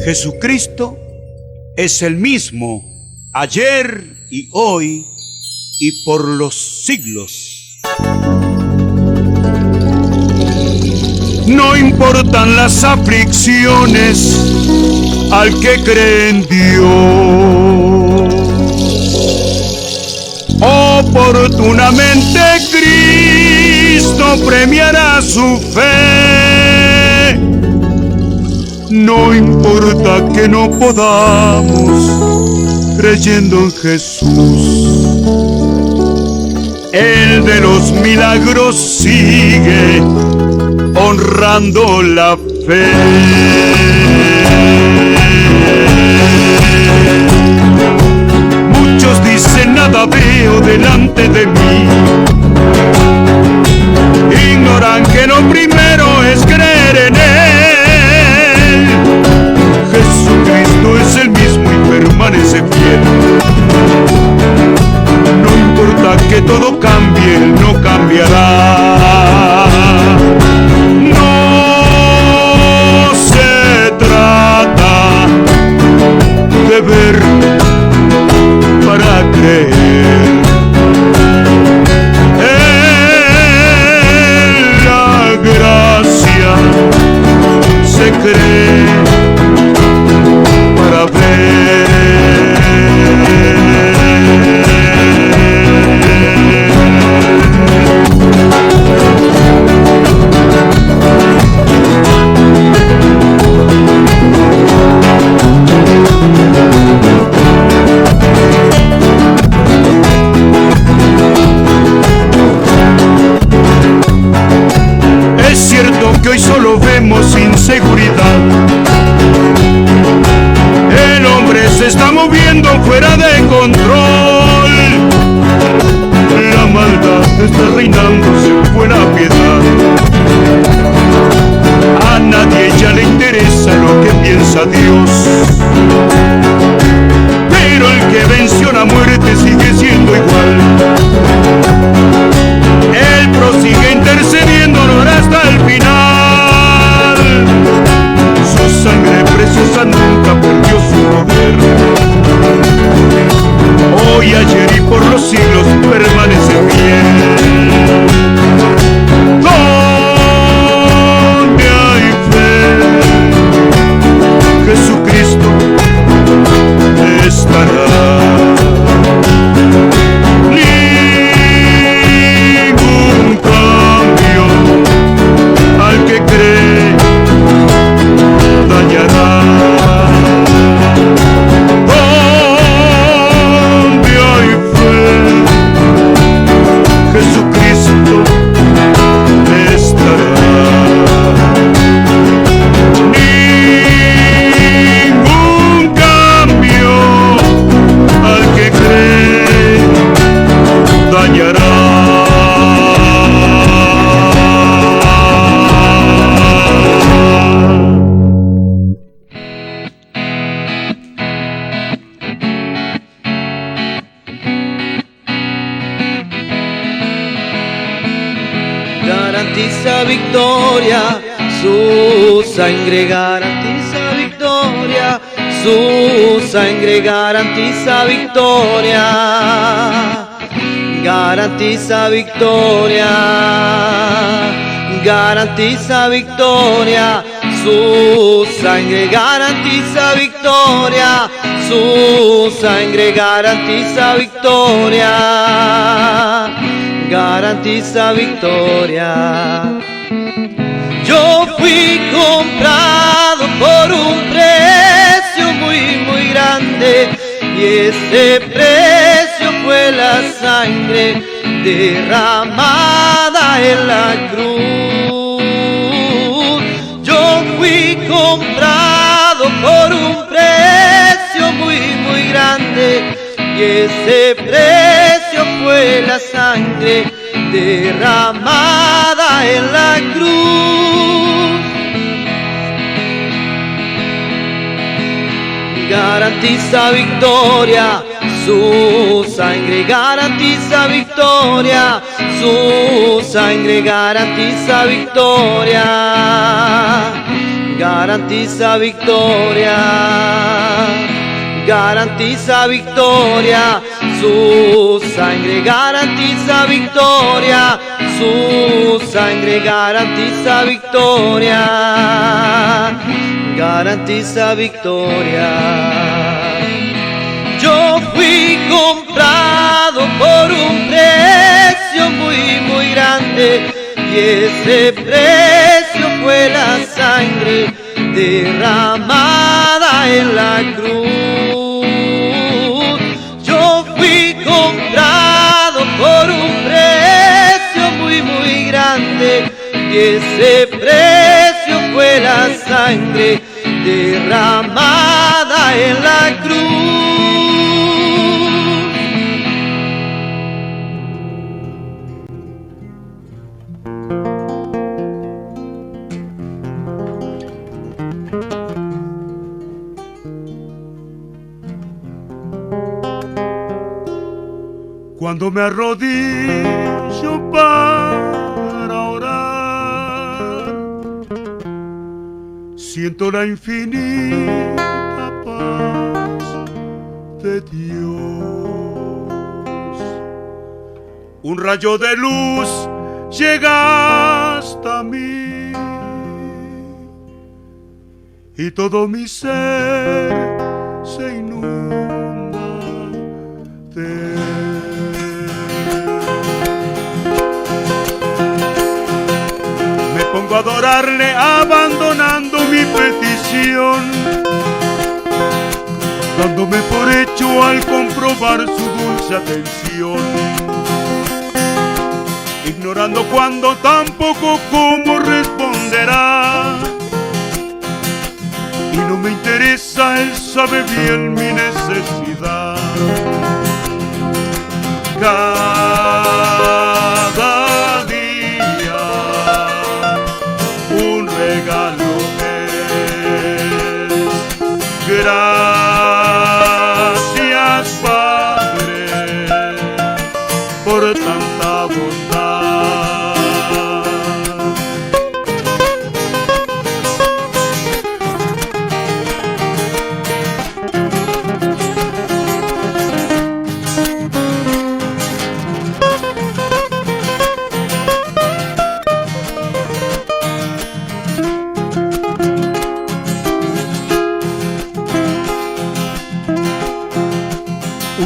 Jesucristo es el mismo ayer y hoy y por los siglos. No importan las aflicciones al que cree en Dios. Oportunamente Cristo premiará su fe. No importa que no podamos, creyendo en Jesús, el de los milagros sigue honrando la fe. Muchos dicen nada veo delante de mí, ignoran que lo primero es creer en Él. Jesucristo es el mismo y permanece fiel. No importa que todo cambie, Él no cambiará. No se trata de ver para creer. En la gracia se cree para ver. Es cierto que hoy solo vemos inseguridad. El hombre se está moviendo fuera de control. La maldad está reinándose fuera de piedad. A nadie ya le interesa lo que piensa Dios. Pero el que venció la muerte sigue siendo igual. Él prosigue intercediendo hasta el final. Su sangre preciosa nunca perdió su poder. Hoy, ayer y por los siglos permanece fiel. Donde hay fe, Jesucristo estará. Ningún cambio al que cree dañará. Donde hay fe, Jesucristo estará. Ningún cambio al que cree dañará. Garantiza victoria, su sangre garantiza victoria, su sangre garantiza victoria, garantiza victoria, garantiza victoria, su sangre garantiza victoria, su sangre garantiza victoria, garantiza victoria. Yo fui comprado por un precio muy grande, y ese precio fue la sangre derramada en la cruz. Yo fui comprado por un precio muy grande, y ese precio fue la sangre derramada en la cruz. Garantiza victoria, Su sangre garantiza victoria, su sangre garantiza victoria, garantiza victoria, garantiza victoria, su sangre garantiza victoria, su sangre garantiza victoria, garantiza victoria. Yo fui comprado por un precio muy grande y ese precio fue la sangre derramada en la cruz. Yo fui comprado por un precio muy grande y ese precio fue la sangre derramada en la cruz. Cuando me arrodillo para orar, siento la infinita paz de Dios. Un rayo de luz llega hasta mí y todo mi ser se inunda de él. Pongo a adorarle abandonando mi petición, dándome por hecho al comprobar su dulce atención, ignorando cuándo, tampoco cómo responderá, y no me interesa, él sabe bien mi necesidad. Cada día un regalo es. Gracias, Padre, por tanta bondad.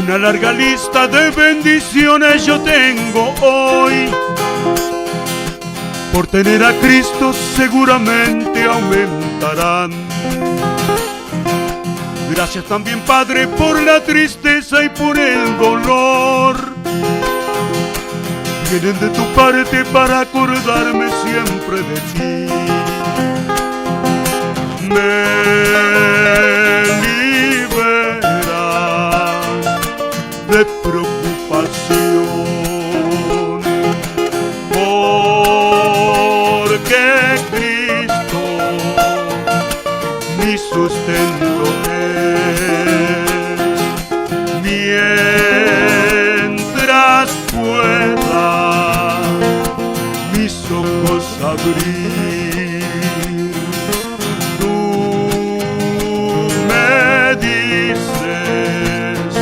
Una larga lista de bendiciones yo tengo hoy. Por tener a Cristo seguramente aumentarán. Gracias también, Padre, por la tristeza y por el dolor. Vienen de tu parte para acordarme siempre de ti. Me de preocupación, porque Cristo mi sustento es, mientras pueda mis ojos abrir. Tú me dices,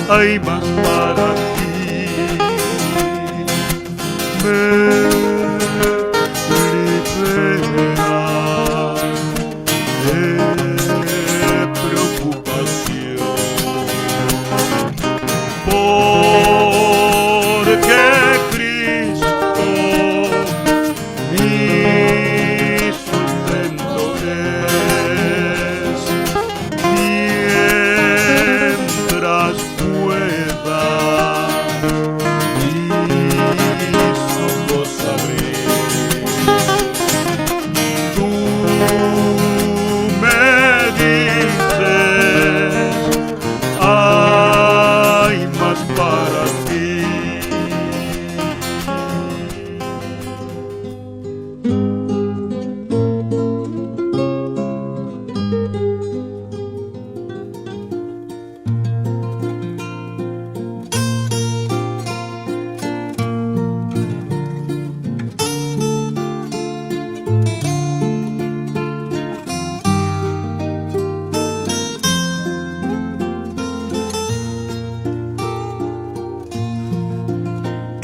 hay más para ti. Me liberas de preocupación, porque Cristo mi sustento es, mientras pueda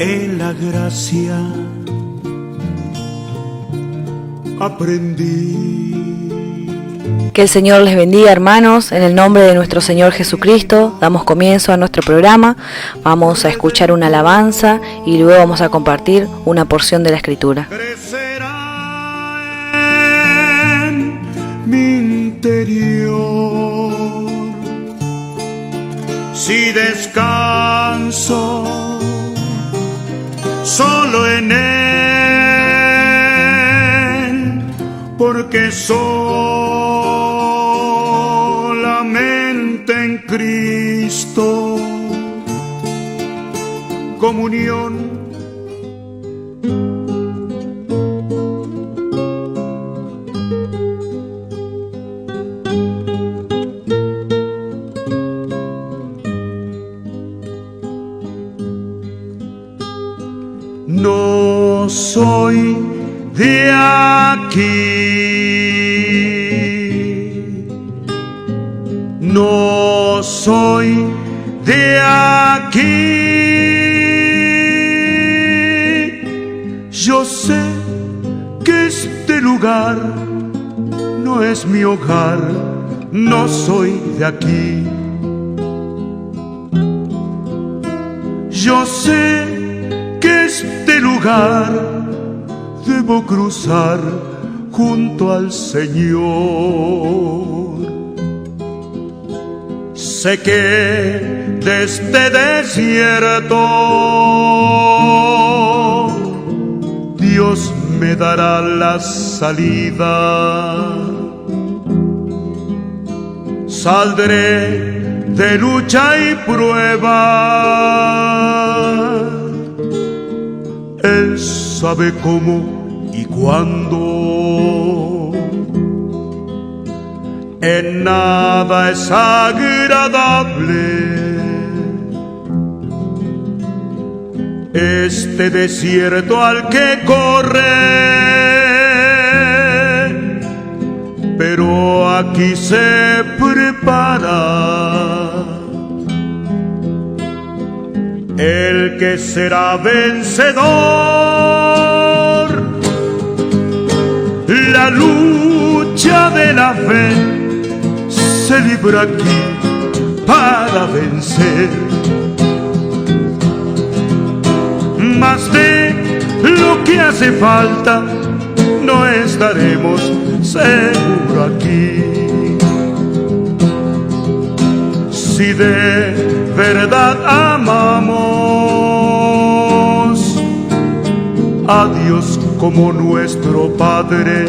en la gracia aprendí. Que el Señor les bendiga, hermanos. En el nombre de nuestro Señor Jesucristo damos comienzo a nuestro programa. Vamos a escuchar una alabanza y luego vamos a compartir una porción de la Escritura. Crecerá en mi interior si descanso solo en Él, porque solamente en Cristo comunión. No soy de aquí, no soy de aquí. Yo sé que este lugar no es mi hogar, no soy de aquí. Yo sé que este lugar debo cruzar junto al Señor. Sé que de este desierto Dios me dará la salida. Saldré de lucha y prueba. Él sabe cómo y cuándo. En nada es agradable este desierto al que corre, pero aquí se prepara el que será vencedor. La lucha de la fe se libra aquí para vencer. Más de lo que hace falta no estaremos seguro aquí. Si de verdad amamos a Dios como nuestro Padre,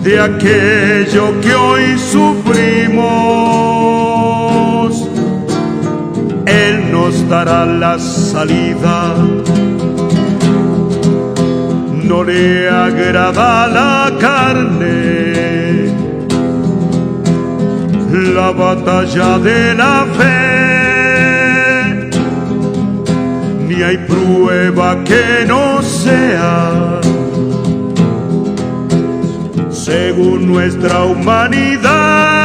de aquello que hoy sufrimos, Él nos dará la salida. No le agrada la carne, la batalla de la fe, ni hay prueba que no sea según nuestra humanidad.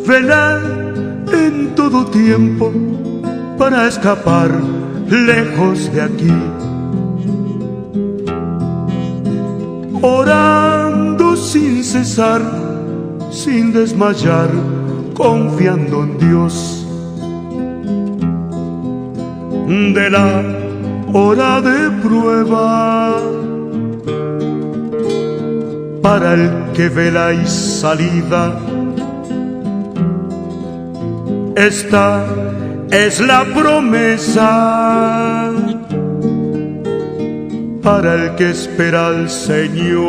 Velad en todo tiempo para escapar lejos de aquí, orando sin cesar, sin desmayar, confiando en Dios. De la hora de prueba, para el que vela y salida, esta es la promesa para el que espera al Señor.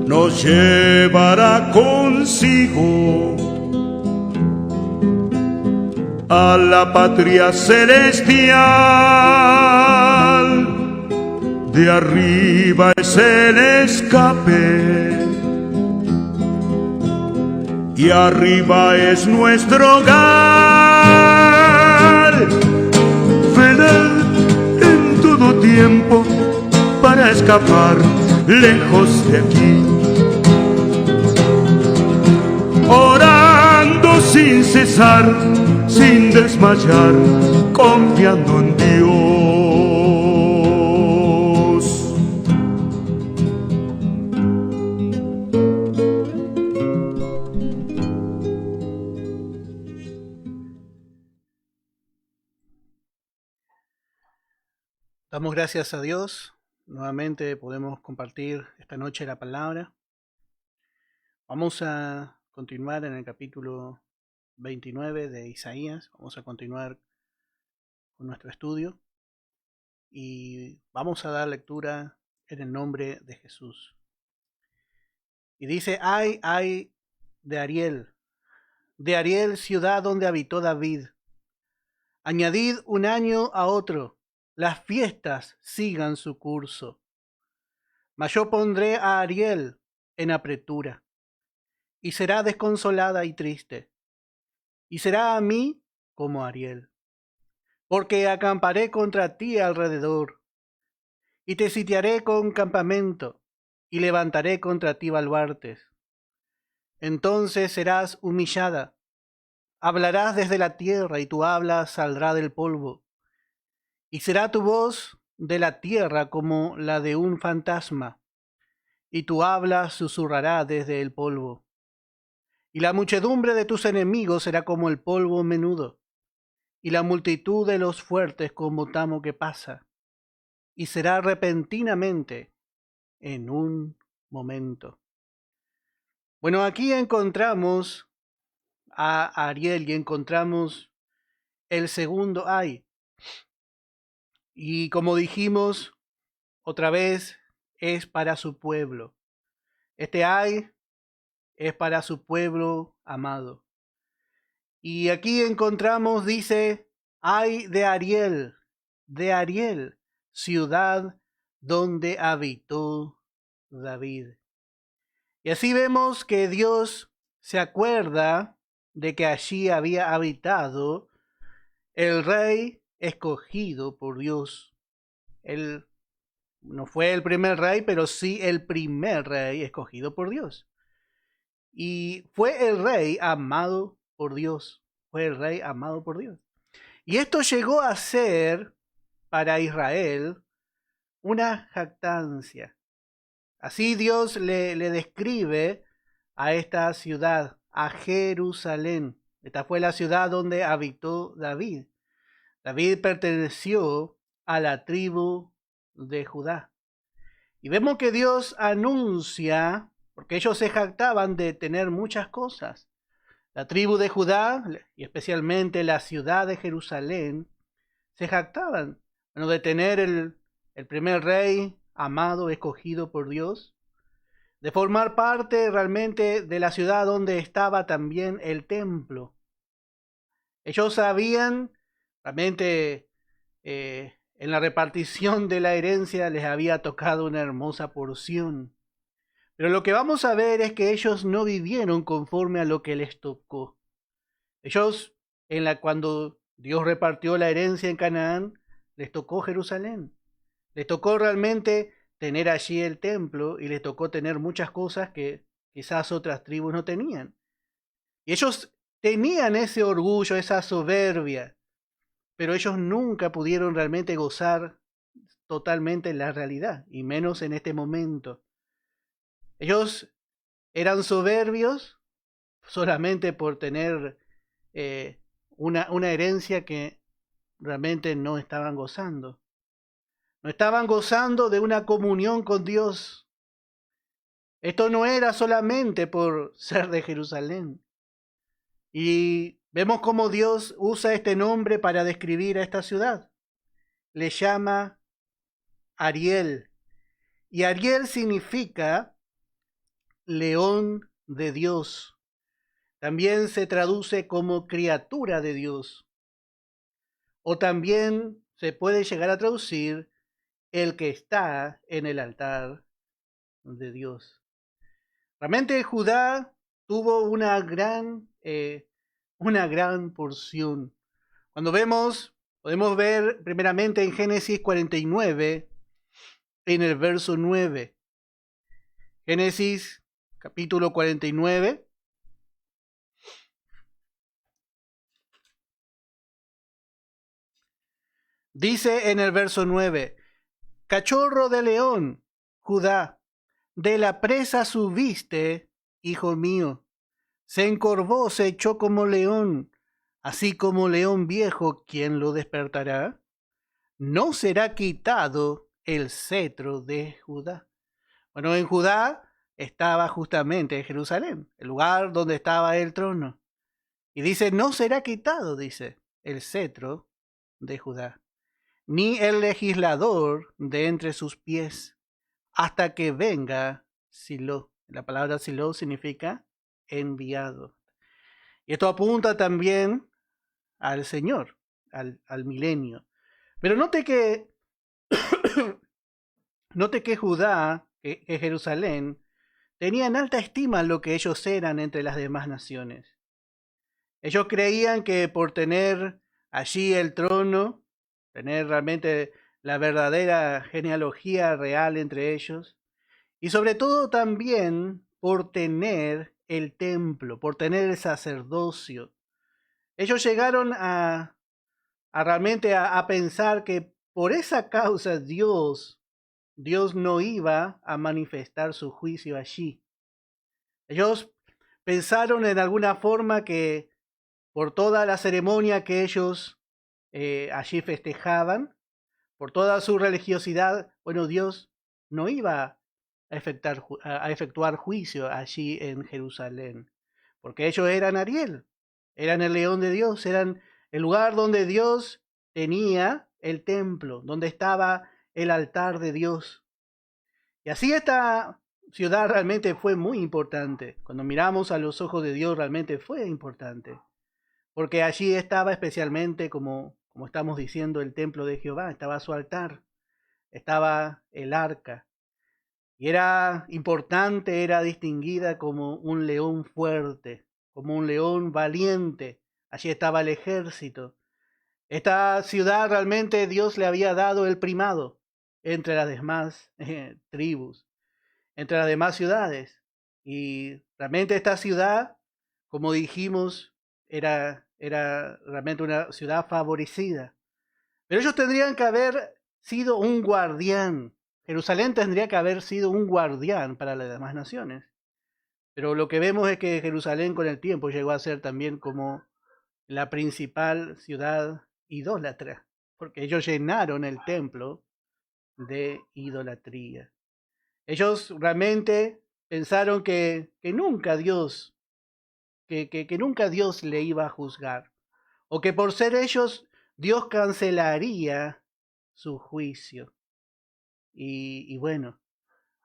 Nos llevará consigo a la patria celestial. De arriba es el escape y arriba es nuestro hogar. tiempo para escapar lejos de aquí, orando sin cesar, sin desmayar, confiando en Dios. Damos gracias a Dios. Nuevamente podemos compartir esta noche la palabra. Vamos a continuar en el capítulo 29 de Isaías. Vamos a continuar con nuestro estudio y vamos a dar lectura en el nombre de Jesús. Y dice: ay de Ariel, ciudad donde habitó David. Añadid un año a otro, las fiestas sigan su curso. Mas yo pondré a Ariel en apretura, y será desconsolada y triste, y será a mí como Ariel. Porque acamparé contra ti alrededor, y te sitiaré con campamento, y levantaré contra ti baluartes. Entonces serás humillada, hablarás desde la tierra, y tu habla saldrá del polvo, y será tu voz de la tierra como la de un fantasma, y tu habla susurrará desde el polvo. Y la muchedumbre de tus enemigos será como el polvo menudo, y la multitud de los fuertes como tamo que pasa, y será repentinamente en un momento. Bueno, aquí encontramos a Ariel y encontramos el segundo ay. Y como dijimos, otra vez es para su pueblo. Este ay es para su pueblo amado. Y aquí encontramos, dice, ay de Ariel, ciudad donde habitó David. Y así vemos que Dios se acuerda de que allí había habitado el rey escogido por Dios. Él no fue el primer rey, pero sí el primer rey escogido por Dios. Y fue el rey amado por Dios. Fue el rey amado por Dios. Y esto llegó a ser para Israel una jactancia. Así Dios le describe a esta ciudad, a Jerusalén. Esta fue la ciudad donde habitó David. David perteneció a la tribu de Judá. Y vemos que Dios anuncia, porque ellos se jactaban de tener muchas cosas. La tribu de Judá, y especialmente la ciudad de Jerusalén, se jactaban de tener el primer rey amado, escogido por Dios, de formar parte realmente de la ciudad donde estaba también el templo. Ellos sabían, realmente en la repartición de la herencia les había tocado una hermosa porción. Pero lo que vamos a ver es que ellos no vivieron conforme a lo que les tocó. Ellos, cuando Dios repartió la herencia en Canaán, les tocó Jerusalén. Les tocó realmente tener allí el templo y les tocó tener muchas cosas que quizás otras tribus no tenían. Y ellos tenían ese orgullo, esa soberbia, pero ellos nunca pudieron realmente gozar totalmente la realidad, y menos en este momento. Ellos eran soberbios solamente por tener una herencia que realmente no estaban gozando. No estaban gozando de una comunión con Dios. Esto no era solamente por ser de Jerusalén. Y vemos cómo Dios usa este nombre para describir a esta ciudad. Le llama Ariel. Y Ariel significa león de Dios. También se traduce como criatura de Dios. O también se puede llegar a traducir el que está en el altar de Dios. Realmente Judá tuvo una gran porción. Cuando podemos ver primeramente en Génesis 49, en el verso 9. Génesis capítulo 49. Dice en el verso 9, cachorro de león, Judá, de la presa subiste, hijo mío. Se encorvó, se echó como león, así como león viejo, ¿quién lo despertará? No será quitado el cetro de Judá. Bueno, en Judá estaba justamente Jerusalén, el lugar donde estaba el trono. Y dice, no será quitado, dice, el cetro de Judá, ni el legislador de entre sus pies, hasta que venga Silo. La palabra Silo significa enviado. Y esto apunta también al Señor, al milenio. Pero note que Judá, que Jerusalén, tenía en alta estima lo que ellos eran entre las demás naciones. Ellos creían que por tener allí el trono, tener realmente la verdadera genealogía real entre ellos, y sobre todo también por tener el templo, por tener el sacerdocio. Ellos llegaron a realmente a pensar que por esa causa Dios no iba a manifestar su juicio allí. Ellos pensaron en alguna forma que por toda la ceremonia que ellos allí festejaban, por toda su religiosidad, bueno, Dios no iba a efectuar juicio allí en Jerusalén, porque ellos eran Ariel, eran el león de Dios, eran el lugar donde Dios tenía el templo, donde estaba el altar de Dios. Y así esta ciudad realmente fue muy importante. Cuando miramos a los ojos de Dios realmente fue importante, porque allí estaba especialmente, como estamos diciendo, el templo de Jehová, estaba su altar, estaba el arca. Y era importante, era distinguida como un león fuerte, como un león valiente. Allí estaba el ejército. Esta ciudad realmente Dios le había dado el primado entre las demás tribus, entre las demás ciudades. Y realmente esta ciudad, como dijimos, era realmente una ciudad favorecida. Pero ellos tendrían que haber sido un guardián. Jerusalén tendría que haber sido un guardián para las demás naciones. Pero lo que vemos es que Jerusalén con el tiempo llegó a ser también como la principal ciudad idólatra, porque ellos llenaron el templo de idolatría. Ellos realmente pensaron que nunca Dios, que nunca Dios le iba a juzgar, o que por ser ellos Dios cancelaría su juicio. Y bueno,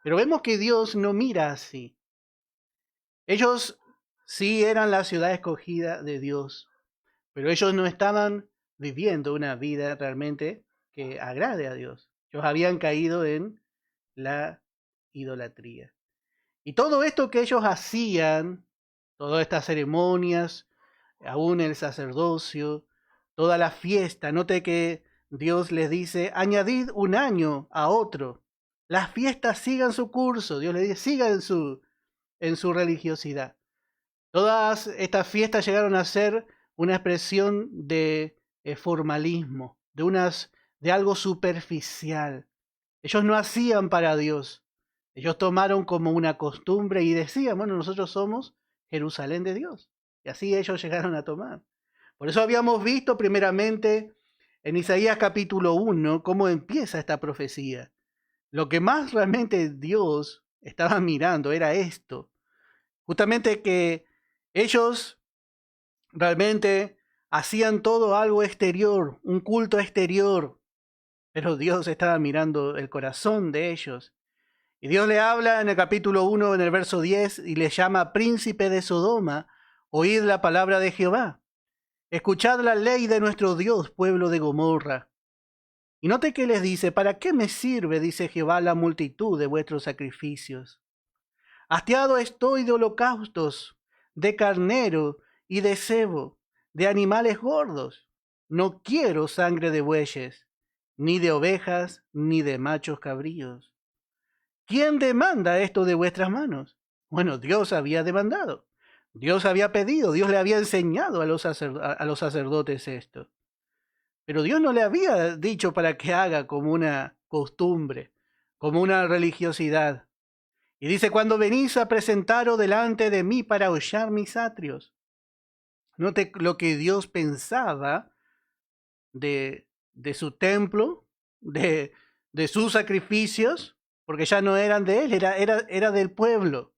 pero vemos que Dios no mira así. Ellos sí eran la ciudad escogida de Dios, pero ellos no estaban viviendo una vida realmente que agrade a Dios. Ellos habían caído en la idolatría. Y todo esto que ellos hacían, todas estas ceremonias, aún el sacerdocio, toda la fiesta, note que Dios les dice, añadid un año a otro. Las fiestas sigan su curso. Dios les dice, sigan en su religiosidad. Todas estas fiestas llegaron a ser una expresión de formalismo, de algo superficial. Ellos no hacían para Dios. Ellos tomaron como una costumbre y decían, bueno, nosotros somos Jerusalén de Dios. Y así ellos llegaron a tomar. Por eso habíamos visto primeramente en Isaías capítulo 1 cómo empieza esta profecía. Lo que más realmente Dios estaba mirando era esto. Justamente que ellos realmente hacían todo algo exterior, un culto exterior, pero Dios estaba mirando el corazón de ellos. Y Dios le habla en el capítulo 1, en el verso 10, y le llama príncipe de Sodoma, oíd la palabra de Jehová. Escuchad la ley de nuestro Dios, pueblo de Gomorra. Y note que les dice, ¿para qué me sirve, dice Jehová, la multitud de vuestros sacrificios? Hastiado estoy de holocaustos, de carnero y de cebo, de animales gordos. No quiero sangre de bueyes, ni de ovejas, ni de machos cabríos. ¿quién demanda esto de vuestras manos? Bueno, Dios había demandado. Dios había pedido, Dios le había enseñado a los sacerdotes esto. Pero Dios no le había dicho para que haga como una costumbre, como una religiosidad. Y dice, cuando venís a presentaros delante de mí para hollar mis atrios. Note lo que Dios pensaba de su templo, de sus sacrificios, porque ya no eran de él, era del pueblo.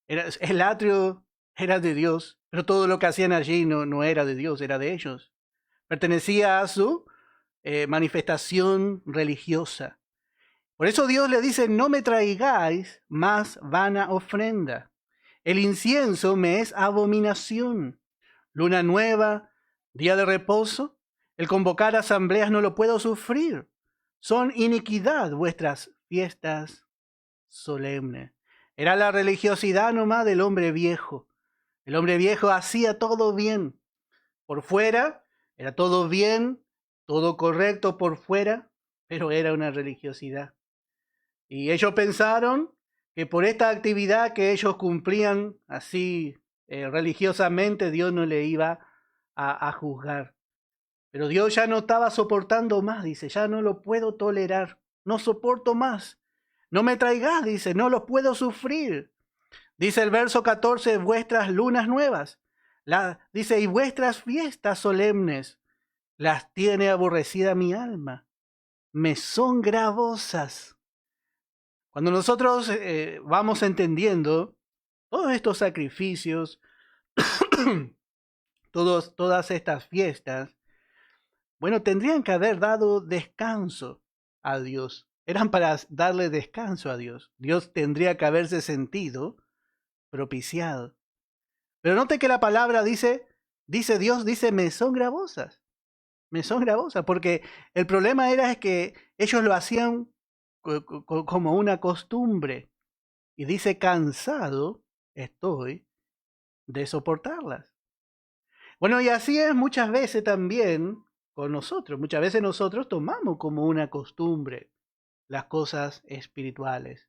El atrio era de Dios, pero todo lo que hacían allí no era de Dios, era de ellos. Pertenecía a su manifestación religiosa. Por eso Dios le dice, no me traigáis más vana ofrenda. El incienso me es abominación. Luna nueva, día de reposo, el convocar asambleas no lo puedo sufrir. Son iniquidad vuestras fiestas solemnes. Era la religiosidad nomás del hombre viejo. El hombre viejo hacía todo bien. Por fuera, era todo bien, todo correcto por fuera, pero era una religiosidad. Y ellos pensaron que por esta actividad que ellos cumplían así religiosamente, Dios no le iba a juzgar. Pero Dios ya no estaba soportando más, dice, ya no lo puedo tolerar, no soporto más. No me traigas, dice, no lo puedo sufrir. Dice el verso 14, vuestras lunas nuevas. Dice, y vuestras fiestas solemnes las tiene aborrecida mi alma. Me son gravosas. Cuando nosotros vamos entendiendo todos estos sacrificios, todas estas fiestas, bueno, tendrían que haber dado descanso a Dios. Eran para darle descanso a Dios. Dios tendría que haberse sentido propiciado. Pero note que la palabra dice Dios, dice, me son gravosas. Me son gravosas, porque el problema era que ellos lo hacían como una costumbre. Y dice, cansado estoy de soportarlas. Bueno, y así es muchas veces también con nosotros. Muchas veces nosotros tomamos como una costumbre las cosas espirituales.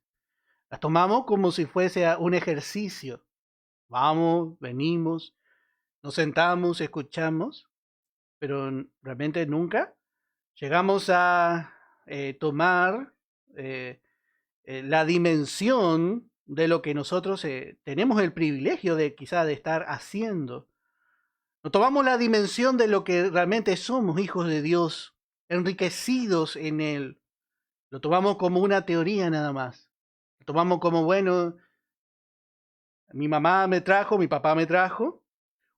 Las tomamos como si fuese un ejercicio. Vamos, venimos, nos sentamos, escuchamos, pero realmente nunca llegamos a tomar la dimensión de lo que nosotros tenemos el privilegio de quizá de estar haciendo. No tomamos la dimensión de lo que realmente somos, hijos de Dios, enriquecidos en Él. Lo tomamos como una teoría nada más. Lo tomamos como, bueno, mi mamá me trajo, mi papá me trajo,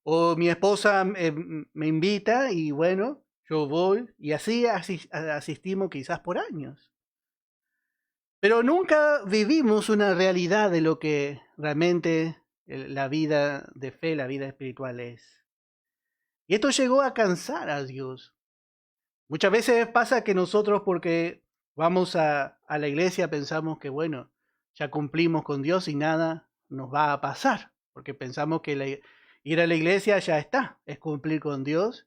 o mi esposa me invita y bueno, yo voy, y así asistimos quizás por años. Pero nunca vivimos una realidad de lo que realmente la vida de fe, la vida espiritual es. Y esto llegó a cansar a Dios. Muchas veces pasa que nosotros, porque vamos a la iglesia, pensamos que bueno, ya cumplimos con Dios y nada nos va a pasar, porque pensamos que ir a la iglesia ya está, es cumplir con Dios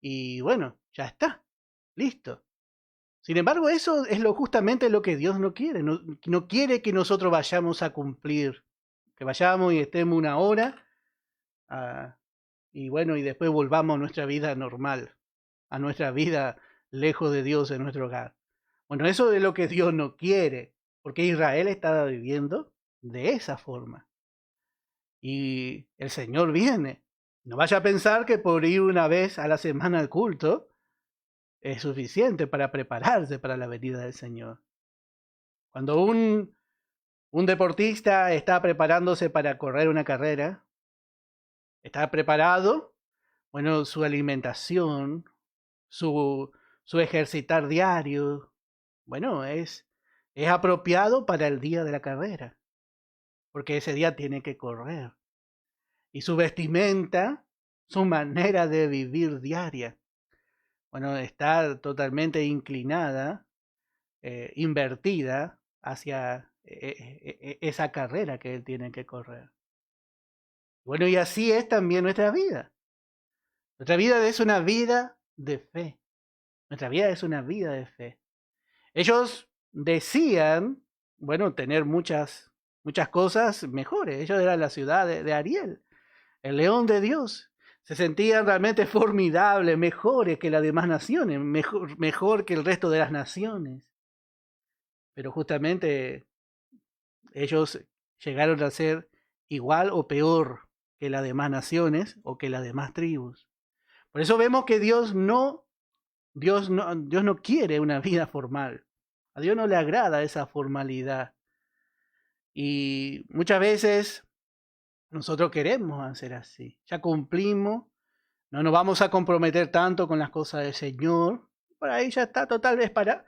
y bueno, ya está, listo. Sin embargo, eso es justamente lo que Dios no quiere. No quiere que nosotros vayamos a cumplir, que vayamos y estemos una hora y bueno, y después volvamos a nuestra vida normal, a nuestra vida lejos de Dios en nuestro hogar. Bueno, eso es lo que Dios no quiere, porque Israel estaba viviendo de esa forma. Y el Señor viene. No vaya a pensar que por ir una vez a la semana al culto es suficiente para prepararse para la venida del Señor. Cuando un deportista está preparándose para correr una carrera, está preparado, bueno, su alimentación, su ejercitar diario, bueno, es apropiado para el día de la carrera, porque ese día tiene que correr. Y su vestimenta, su manera de vivir diaria, bueno, está totalmente inclinada, invertida hacia esa carrera que él tiene que correr. Bueno, y así es también nuestra vida. Nuestra vida es una vida de fe. Nuestra vida es una vida de fe. Ellos decían bueno, tener muchas cosas mejores. Ellos eran la ciudad de Ariel, el león de Dios. Se sentían realmente formidables, mejores que las demás naciones, mejor que el resto de las naciones. Pero justamente ellos llegaron a ser igual o peor que las demás naciones o que las demás tribus. Por eso vemos que Dios no quiere una vida formal. A Dios no le agrada esa formalidad. Y muchas veces nosotros queremos hacer así. Ya cumplimos, no nos vamos a comprometer tanto con las cosas del Señor. Por ahí ya está, tal vez para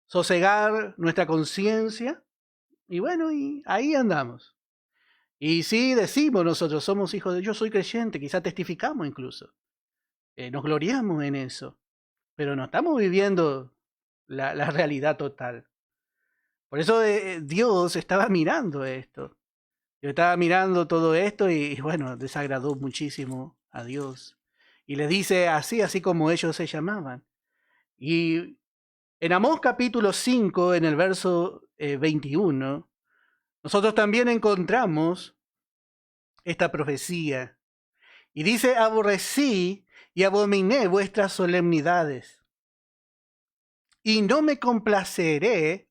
sosegar nuestra conciencia. Y bueno, y ahí andamos. Y sí decimos nosotros, somos hijos de Dios, yo soy creyente, quizá testificamos incluso. Nos gloriamos en eso. Pero no estamos viviendo la realidad total. Por eso Dios estaba mirando esto. Yo estaba mirando todo esto y bueno, desagradó muchísimo a Dios. Y le dice así como ellos se llamaban. Y en Amós capítulo 5, en el verso 21, nosotros también encontramos esta profecía. Y dice, aborrecí y abominé vuestras solemnidades. Y no me complaceré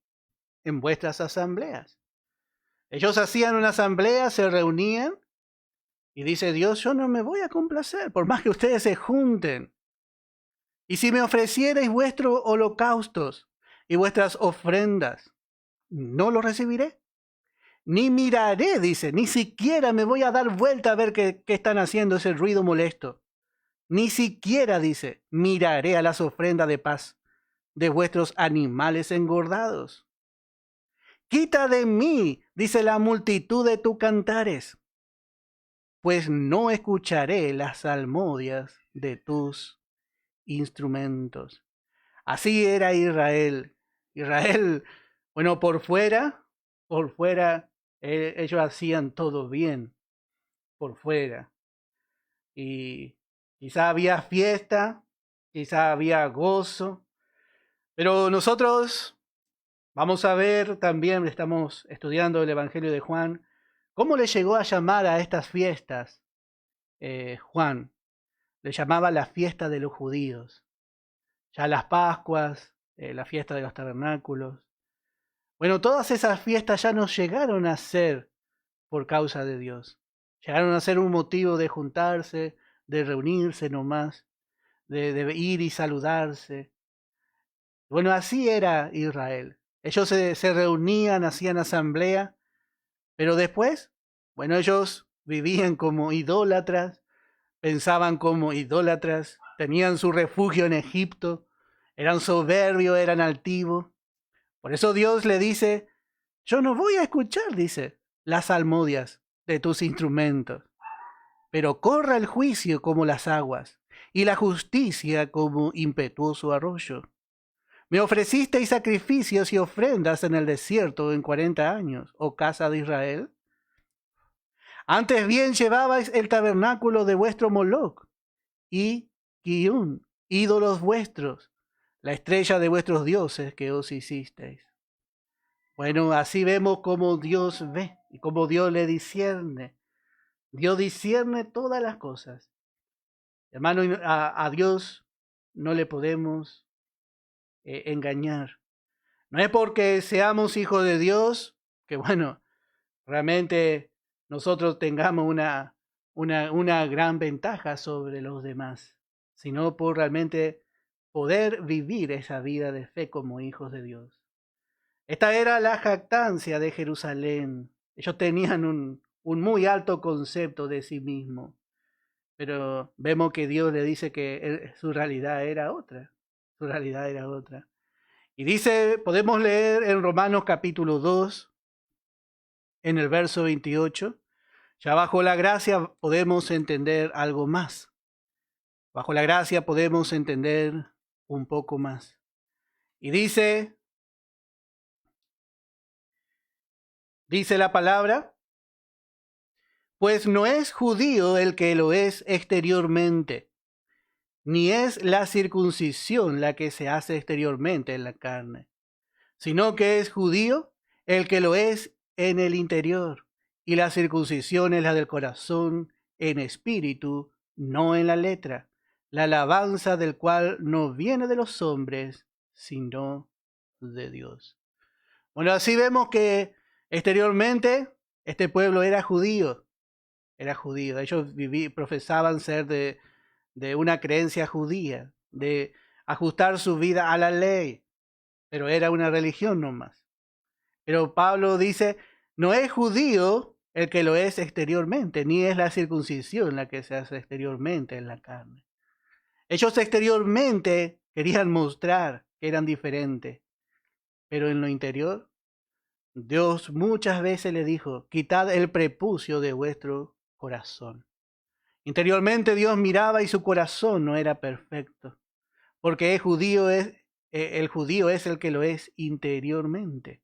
en vuestras asambleas. Ellos hacían una asamblea, se reunían, y dice Dios, yo no me voy a complacer, por más que ustedes se junten. Y si me ofrecierais vuestros holocaustos y vuestras ofrendas, no los recibiré. Ni miraré, dice, ni siquiera me voy a dar vuelta a ver qué están haciendo ese ruido molesto. Ni siquiera, dice, miraré a las ofrendas de paz de vuestros animales engordados. Quita de mí, dice la multitud de tus cantares, pues no escucharé las salmodias de tus instrumentos. Así era Israel. Israel, bueno, por fuera, ellos hacían todo bien, por fuera. Y quizá había fiesta, quizá había gozo, pero nosotros vamos a ver también, estamos estudiando el Evangelio de Juan, cómo le llegó a llamar a estas fiestas Juan. Le llamaba la fiesta de los judíos. Ya las Pascuas, la fiesta de los tabernáculos. Bueno, todas esas fiestas ya no llegaron a ser por causa de Dios. Llegaron a ser un motivo de juntarse, de reunirse nomás, de ir y saludarse. Bueno, así era Israel. Ellos se reunían, hacían asamblea, pero después, bueno, ellos vivían como idólatras, pensaban como idólatras, tenían su refugio en Egipto, eran soberbios, eran altivos. Por eso Dios le dice, yo no voy a escuchar, dice, las salmodias de tus instrumentos, pero corra el juicio como las aguas y la justicia como impetuoso arroyo. Me ofrecisteis sacrificios y ofrendas en el desierto en 40 años, oh casa de Israel. Antes bien llevabais el tabernáculo de vuestro Moloc y Kiun, ídolos vuestros, la estrella de vuestros dioses que os hicisteis. Bueno, así vemos cómo Dios ve y cómo Dios le discierne. Dios discierne todas las cosas. Hermano, a Dios no le podemos engañar. No es porque seamos hijos de Dios que, bueno, realmente nosotros tengamos una gran ventaja sobre los demás, sino por realmente poder vivir esa vida de fe como hijos de Dios. Esta era la jactancia de Jerusalén. Ellos tenían un muy alto concepto de sí mismo, pero vemos que Dios le dice que su realidad era otra. Su realidad era otra. Y dice, podemos leer en Romanos capítulo 2, en el verso 28, ya bajo la gracia podemos entender algo más. Bajo la gracia podemos entender un poco más. Y dice la palabra, pues no es judío el que lo es exteriormente, ni es la circuncisión la que se hace exteriormente en la carne, sino que es judío el que lo es en el interior, y la circuncisión es la del corazón, en espíritu, no en la letra, la alabanza del cual no viene de los hombres, sino de Dios. Bueno, así vemos que exteriormente este pueblo era judío. Ellos profesaban ser de una creencia judía, de ajustar su vida a la ley, pero era una religión nomás. Pero Pablo dice, no es judío el que lo es exteriormente, ni es la circuncisión la que se hace exteriormente en la carne. Ellos exteriormente querían mostrar que eran diferentes, pero en lo interior, Dios muchas veces le dijo, quitad el prepucio de vuestro corazón. Interiormente Dios miraba y su corazón no era perfecto, porque el judío es el que lo es interiormente,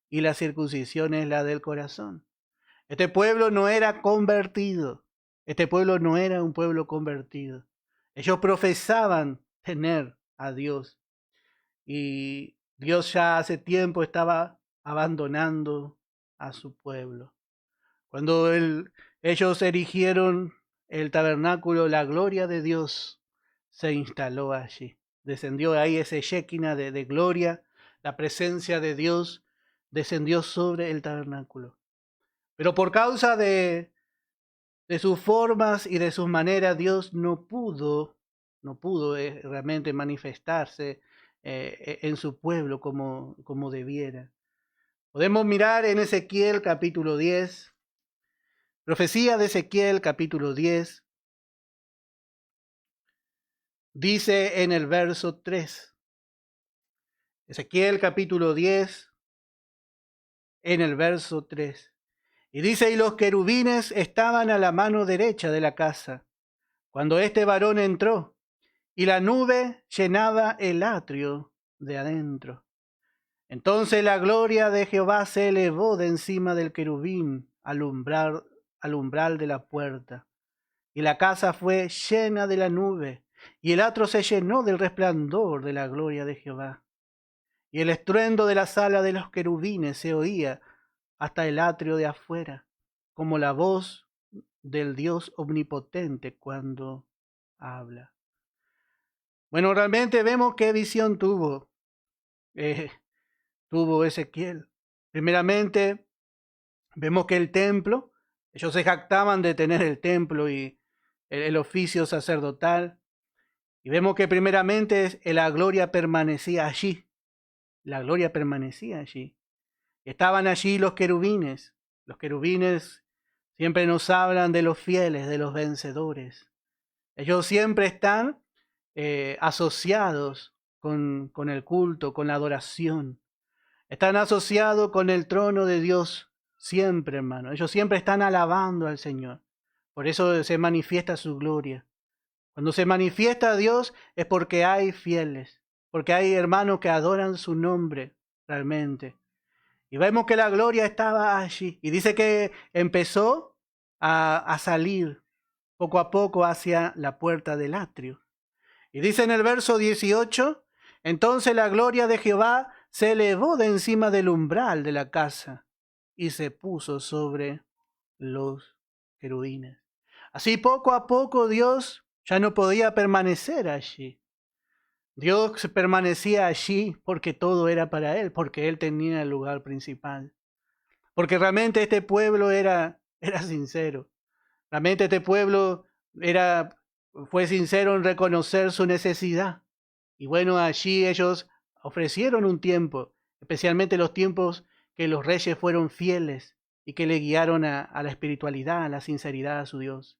y la circuncisión es la del corazón. Este pueblo no era convertido, este pueblo no era un pueblo convertido. Ellos profesaban tener a Dios, y Dios ya hace tiempo estaba abandonando a su pueblo. Cuando ellos erigieron el tabernáculo, la gloria de Dios se instaló allí. Descendió ahí ese Shekinah de gloria, la presencia de Dios descendió sobre el tabernáculo. Pero por causa de sus formas y de sus maneras, Dios no pudo realmente manifestarse en su pueblo como debiera. Podemos mirar en Ezequiel capítulo 10, profecía de Ezequiel capítulo 10, dice en el verso 3, Ezequiel capítulo 10, en el verso 3, y dice, y los querubines estaban a la mano derecha de la casa, cuando este varón entró, y la nube llenaba el atrio de adentro. Entonces la gloria de Jehová se elevó de encima del querubín al umbral de la puerta, y la casa fue llena de la nube, y el atrio se llenó del resplandor de la gloria de Jehová. Y el estruendo de la sala de los querubines se oía hasta el atrio de afuera, como la voz del Dios omnipotente cuando habla. Bueno, realmente vemos qué visión tuvo Ezequiel. Primeramente, vemos que el templo, ellos se jactaban de tener el templo y el oficio sacerdotal, y vemos que primeramente la gloria permanecía allí. La gloria permanecía allí. Estaban allí los querubines. Los querubines siempre nos hablan de los fieles, de los vencedores. Ellos siempre están asociados con el culto, con la adoración. Están asociados con el trono de Dios siempre, hermano. Ellos siempre están alabando al Señor. Por eso se manifiesta su gloria. Cuando se manifiesta a Dios es porque hay fieles, porque hay hermanos que adoran su nombre realmente. Y vemos que la gloria estaba allí. Y dice que empezó a salir poco a poco hacia la puerta del atrio. Y dice en el verso 18, entonces la gloria de Jehová se elevó de encima del umbral de la casa y se puso sobre los querubines. Así poco a poco Dios ya no podía permanecer allí. Dios permanecía allí porque todo era para Él, porque Él tenía el lugar principal. Porque realmente este pueblo era sincero. Realmente este pueblo fue sincero en reconocer su necesidad. Y bueno, allí ellos ofrecieron un tiempo, especialmente los tiempos que los reyes fueron fieles y que le guiaron a la espiritualidad, a la sinceridad a su Dios.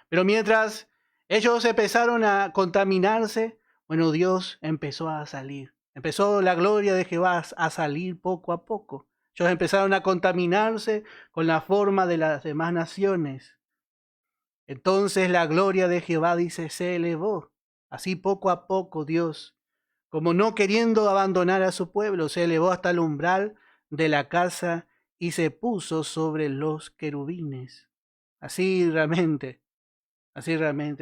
Pero mientras ellos empezaron a contaminarse, bueno, Dios empezó a salir. Empezó la gloria de Jehová a salir poco a poco. Ellos empezaron a contaminarse con la forma de las demás naciones. Entonces la gloria de Jehová, dice, se elevó. Así poco a poco Dios, como no queriendo abandonar a su pueblo, se elevó hasta el umbral de la casa y se puso sobre los querubines. Así realmente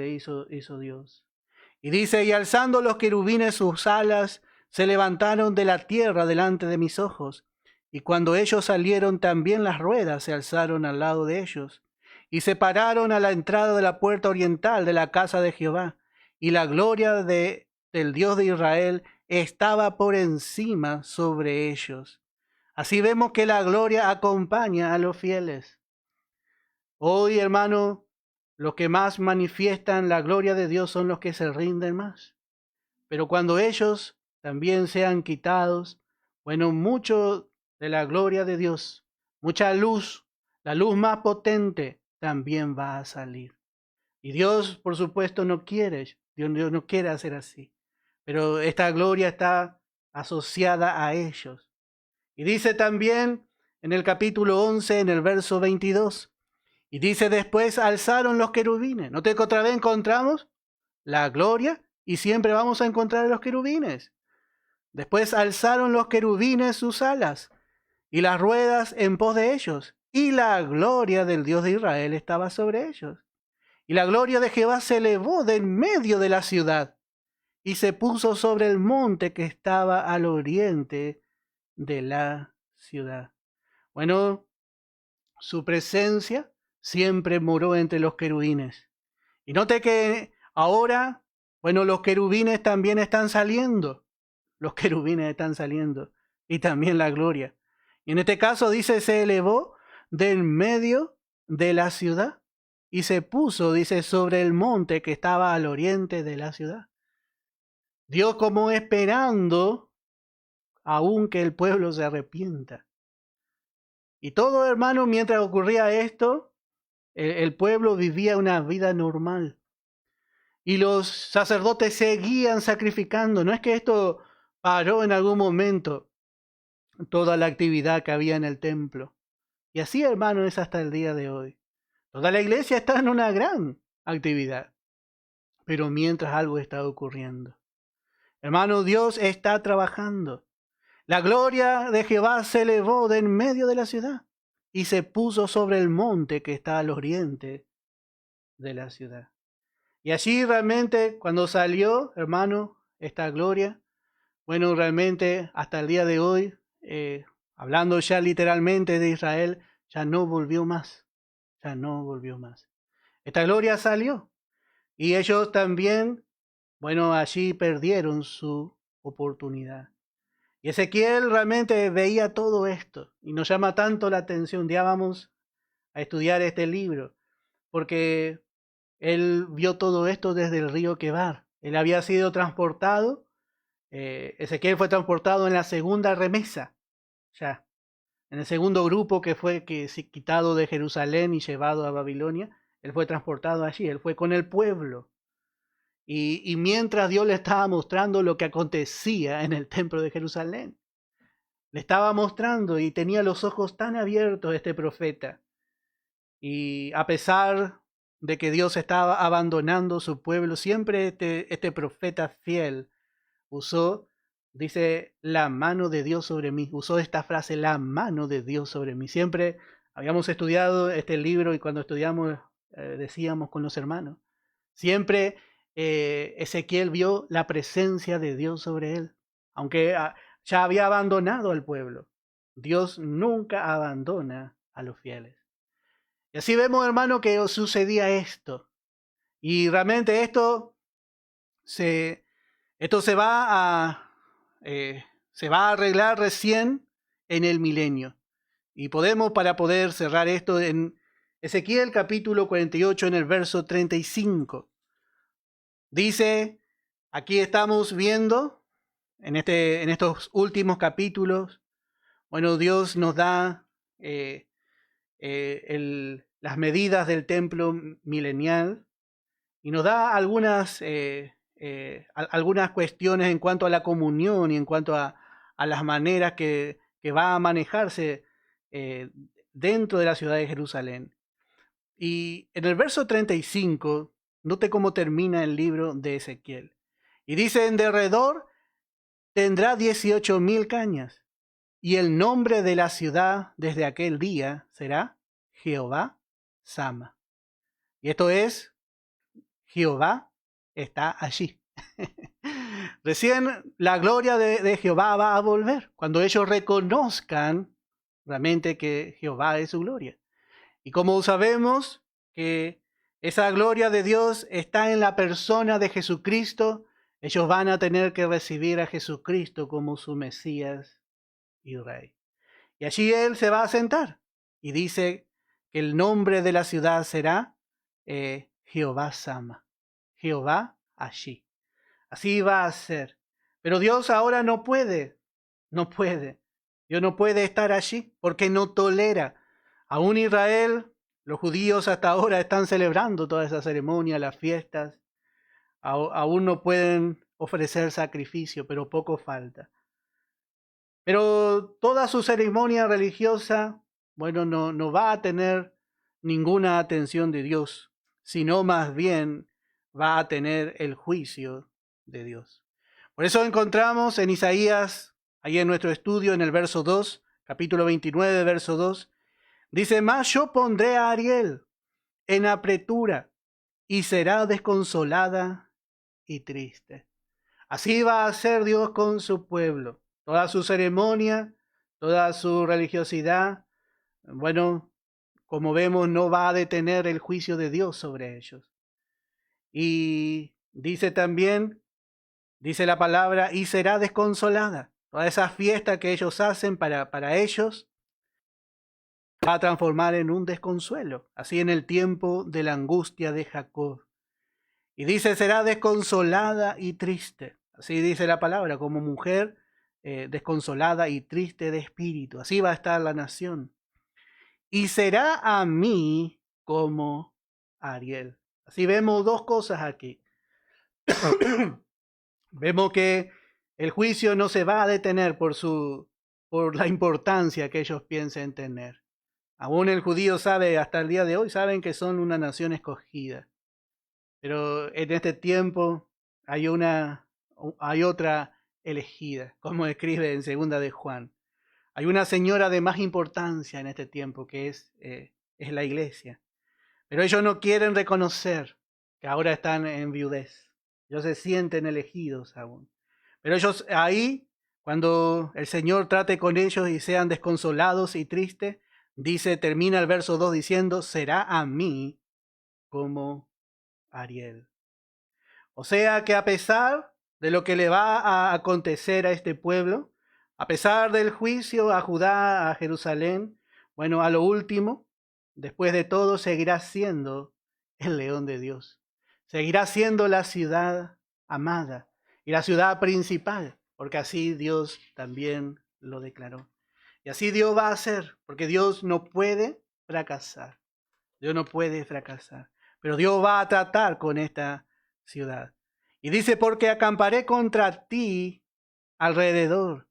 hizo Dios. Y dice, y alzando los querubines sus alas, se levantaron de la tierra delante de mis ojos, Y cuando ellos salieron, también las ruedas se alzaron al lado de ellos, y se pararon a la entrada de la puerta oriental de la casa de Jehová, y la gloria del Dios de Israel estaba por encima sobre ellos. Así vemos que la gloria acompaña a los fieles. Hoy, hermano, los que más manifiestan la gloria de Dios son los que se rinden más. Pero cuando ellos también sean quitados, bueno, mucho de la gloria de Dios, mucha luz, la luz más potente, también va a salir. Y Dios, por supuesto, no quiere, Dios no quiere hacer así. Pero esta gloria está asociada a ellos. Y dice también en el capítulo 11, en el verso 22, y dice: después alzaron los querubines. ¿Note que otra vez encontramos la gloria? Y siempre vamos a encontrar los querubines. Después alzaron los querubines sus alas y las ruedas en pos de ellos. Y la gloria del Dios de Israel estaba sobre ellos. Y la gloria de Jehová se elevó de en medio de la ciudad y se puso sobre el monte que estaba al oriente de la ciudad. Bueno, su presencia siempre moró entre los querubines. Y note que ahora, bueno, los querubines también están saliendo. Los querubines están saliendo. Y también la gloria. Y en este caso dice, se elevó del medio de la ciudad y se puso, dice, sobre el monte que estaba al oriente de la ciudad. Dios como esperando aún que el pueblo se arrepienta. Y todo, hermano, mientras ocurría esto, el pueblo vivía una vida normal. Y los sacerdotes seguían sacrificando. No es que esto paró en algún momento, toda la actividad que había en el templo. Y así, hermano, es hasta el día de hoy. Toda la iglesia está en una gran actividad, pero mientras algo está ocurriendo. Hermano, Dios está trabajando. La gloria de Jehová se elevó de en medio de la ciudad y se puso sobre el monte que está al oriente de la ciudad. Y allí realmente, cuando salió, hermano, esta gloria, bueno, realmente hasta el día de hoy, hablando ya literalmente de Israel, ya no volvió más. Ya no volvió más. Esta gloria salió. Y ellos también, bueno, allí perdieron su oportunidad. Y Ezequiel realmente veía todo esto. Y nos llama tanto la atención. Un día vamos a estudiar este libro. Porque él vio todo esto desde el río Quebar. Él había sido transportado. Ezequiel fue transportado en la segunda remesa. Ya. En el segundo grupo que fue quitado de Jerusalén y llevado a Babilonia, él fue transportado allí, él fue con el pueblo. Y mientras Dios le estaba mostrando lo que acontecía en el templo de Jerusalén, le estaba mostrando y tenía los ojos tan abiertos este profeta. Y a pesar de que Dios estaba abandonando su pueblo, siempre este profeta fiel usó, dice, la mano de Dios sobre mí. Usó esta frase, la mano de Dios sobre mí. Siempre habíamos estudiado este libro y cuando estudiamos decíamos con los hermanos. Siempre Ezequiel vio la presencia de Dios sobre él. Aunque ya había abandonado al pueblo. Dios nunca abandona a los fieles. Y así vemos, hermano, que sucedía esto. Y realmente esto se va a arreglar recién en el milenio. Y para poder cerrar esto, en Ezequiel capítulo 48, en el verso 35. Dice, aquí estamos viendo, en estos últimos capítulos, bueno, Dios nos da las medidas del templo milenial y nos da algunas cuestiones en cuanto a la comunión y en cuanto a las maneras que va a manejarse dentro de la ciudad de Jerusalén. Y en el verso 35, note cómo termina el libro de Ezequiel. Y dice, en derredor tendrá 18,000 cañas, y el nombre de la ciudad desde aquel día será Jehová Sama. Y esto es, Jehová está allí. Recién la gloria de Jehová va a volver. Cuando ellos reconozcan realmente que Jehová es su gloria. Y como sabemos que esa gloria de Dios está en la persona de Jesucristo, ellos van a tener que recibir a Jesucristo como su Mesías y Rey. Y allí Él se va a sentar y dice que el nombre de la ciudad será Jehová Sama, Jehová allí. Así va a ser. Pero Dios ahora no puede. Dios no puede estar allí porque no tolera. Aún Israel, los judíos hasta ahora están celebrando toda esa ceremonia, las fiestas. Aún no pueden ofrecer sacrificio, pero poco falta. Pero toda su ceremonia religiosa, bueno, no va a tener ninguna atención de Dios, sino más bien va a tener el juicio de Dios. Por eso encontramos en Isaías, ahí en nuestro estudio, en el verso 2, capítulo 29, verso 2, dice: mas yo pondré a Ariel en apretura y será desconsolada y triste. Así va a ser Dios con su pueblo. Toda su ceremonia, toda su religiosidad, bueno, como vemos, no va a detener el juicio de Dios sobre ellos. Y dice también, dice la palabra, y será desconsolada. Toda esa fiesta que ellos hacen para ellos va a transformar en un desconsuelo, así en el tiempo de la angustia de Jacob. Y dice, será desconsolada y triste. Así dice la palabra, como mujer desconsolada y triste de espíritu. Así va a estar la nación. Y será a mí como Ariel. Así vemos dos cosas aquí. Vemos que el juicio no se va a detener por la importancia que ellos piensen tener. Aún el judío sabe, hasta el día de hoy, saben que son una nación escogida. Pero en este tiempo hay otra elegida, como escribe en 2 de Juan. Hay una señora de más importancia en este tiempo, que es la iglesia. Pero ellos no quieren reconocer que ahora están en viudez. Ellos se sienten elegidos aún. Pero ellos ahí, cuando el Señor trate con ellos y sean desconsolados y tristes, termina el verso 2 diciendo, será a mí como Ariel. O sea que a pesar de lo que le va a acontecer a este pueblo, a pesar del juicio a Judá, a Jerusalén, bueno, a lo último, después de todo, seguirá siendo el león de Dios. Seguirá siendo la ciudad amada y la ciudad principal, porque así Dios también lo declaró. Y así Dios va a hacer, porque Dios no puede fracasar. Dios no puede fracasar. Pero Dios va a tratar con esta ciudad. Y dice, porque acamparé contra ti alrededor,